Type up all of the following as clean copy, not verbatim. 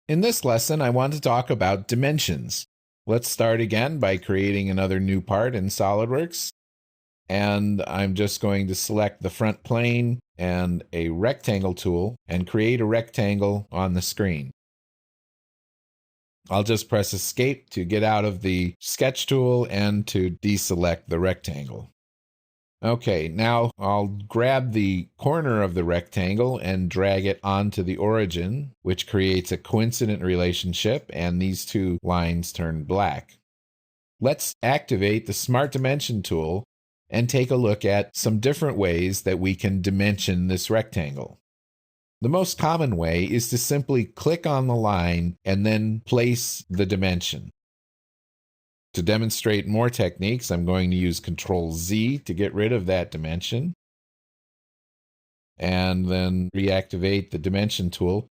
In this lesson, I want to talk about dimensions. Let's start again by creating another new part in SOLIDWORKS. And I'm just going to select the front plane and a rectangle tool and create a rectangle on the screen. I'll just press Escape to get out of the sketch tool and to deselect the rectangle. Okay, now I'll grab the corner of the rectangle and drag it onto the origin, which creates a coincident relationship, and these two lines turn black. Let's activate the Smart Dimension tool and take a look at some different ways that we can dimension this rectangle. The most common way is to simply click on the line and then place the dimension. To demonstrate more techniques, I'm going to use Control-Z to get rid of that dimension, and then reactivate the Dimension tool.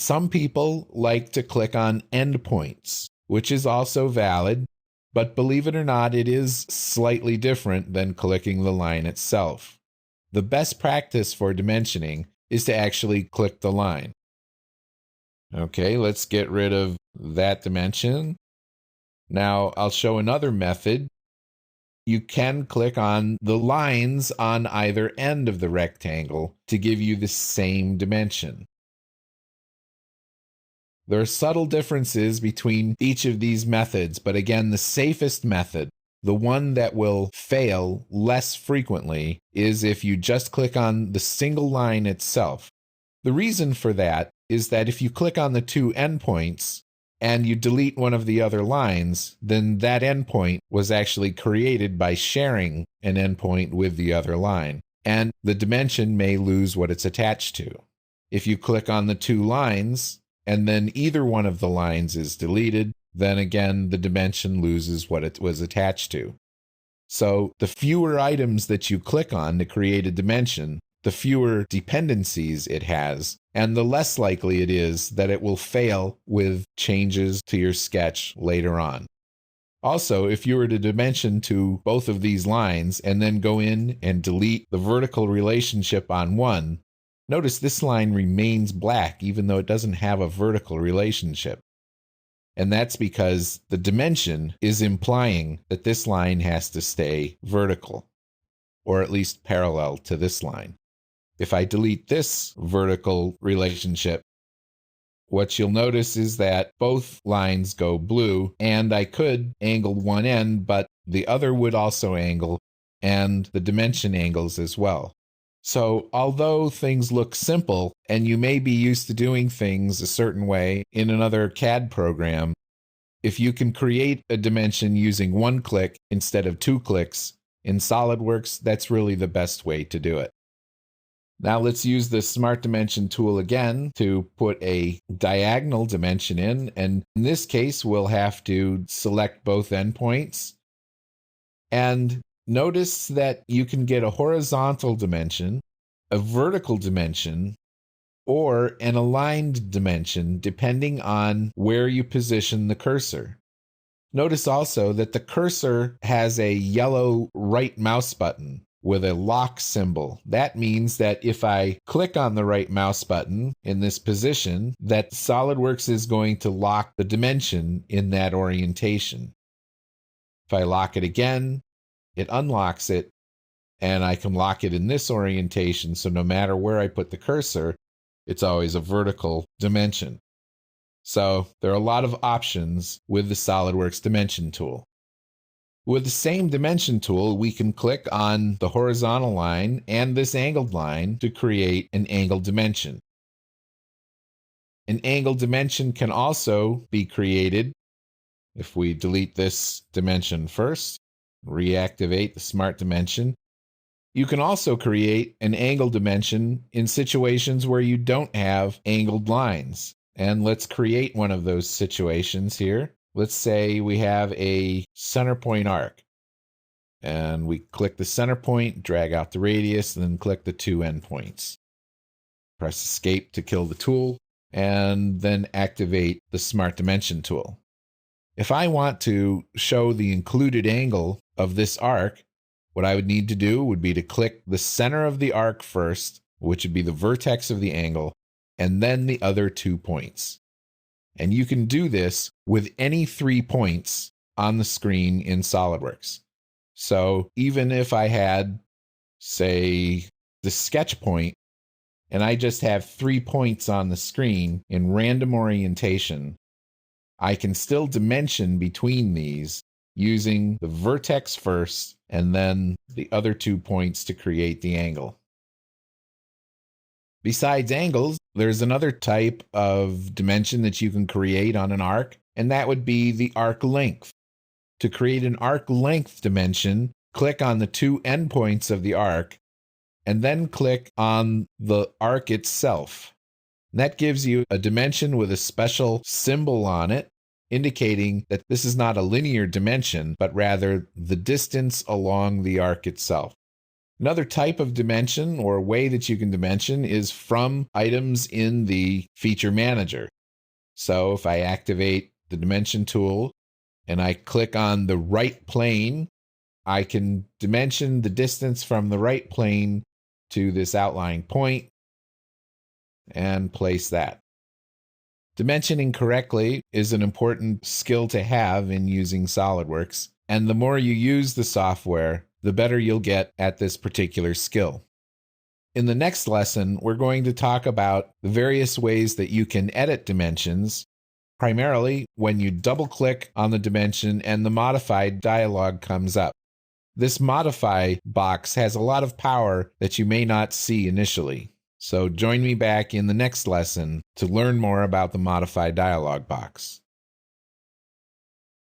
Some people like to click on endpoints, which is also valid, but believe it or not, it is slightly different than clicking the line itself. The best practice for dimensioning is to actually click the line. Okay, let's get rid of that dimension. Now, I'll show another method. You can click on the lines on either end of the rectangle to give you the same dimension. There are subtle differences between each of these methods, but again, the safest method, the one that will fail less frequently, is if you just click on the single line itself. The reason for that is that if you click on the two endpoints, and you delete one of the other lines, then that endpoint was actually created by sharing an endpoint with the other line, and the dimension may lose what it's attached to. If you click on the two lines, and then either one of the lines is deleted, then again, the dimension loses what it was attached to. So the fewer items that you click on to create a dimension, the fewer dependencies it has, and the less likely it is that it will fail with changes to your sketch later on. Also, if you were to dimension to both of these lines and then go in and delete the vertical relationship on one, notice this line remains black even though it doesn't have a vertical relationship. And that's because the dimension is implying that this line has to stay vertical, or at least parallel to this line. If I delete this vertical relationship, what you'll notice is that both lines go blue, and I could angle one end, but the other would also angle, and the dimension angles as well. So although things look simple, and you may be used to doing things a certain way in another CAD program, if you can create a dimension using one click instead of two clicks in SOLIDWORKS, that's really the best way to do it. Now let's use the Smart Dimension tool again to put a diagonal dimension in, and in this case we'll have to select both endpoints. And notice that you can get a horizontal dimension, a vertical dimension, or an aligned dimension depending on where you position the cursor. Notice also that the cursor has a yellow right mouse button with a lock symbol. That means that if I click on the right mouse button in this position, that SOLIDWORKS is going to lock the dimension in that orientation. If I lock it again, it unlocks it, and I can lock it in this orientation, so no matter where I put the cursor, it's always a vertical dimension. So there are a lot of options with the SOLIDWORKS Dimension tool. With the same dimension tool, we can click on the horizontal line and this angled line to create an angled dimension. An angled dimension can also be created if we delete this dimension first, reactivate the Smart Dimension. You can also create an angled dimension in situations where you don't have angled lines. And let's create one of those situations here. Let's say we have a center point arc. And we click the center point, drag out the radius, and then click the two endpoints. Press Escape to kill the tool, and then activate the Smart Dimension tool. If I want to show the included angle of this arc, what I would need to do would be to click the center of the arc first, which would be the vertex of the angle, and then the other 2 points. And you can do this with any 3 points on the screen in SOLIDWORKS. So even if I had, say, the sketch point, and I just have 3 points on the screen in random orientation, I can still dimension between these using the vertex first and then the other 2 points to create the angle. Besides angles, there's another type of dimension that you can create on an arc, and that would be the arc length. To create an arc length dimension, click on the 2 endpoints of the arc, and then click on the arc itself. That gives you a dimension with a special symbol on it, indicating that this is not a linear dimension, but rather the distance along the arc itself. Another type of dimension or way that you can dimension is from items in the feature manager. So if I activate the dimension tool and I click on the right plane, I can dimension the distance from the right plane to this outlying point and place that. Dimensioning correctly is an important skill to have in using SOLIDWORKS, and the more you use the software, the better you'll get at this particular skill. In the next lesson, we're going to talk about the various ways that you can edit dimensions, primarily when you double-click on the dimension and the modified dialog comes up. This modify box has a lot of power that you may not see initially. So join me back in the next lesson to learn more about the modify dialog box.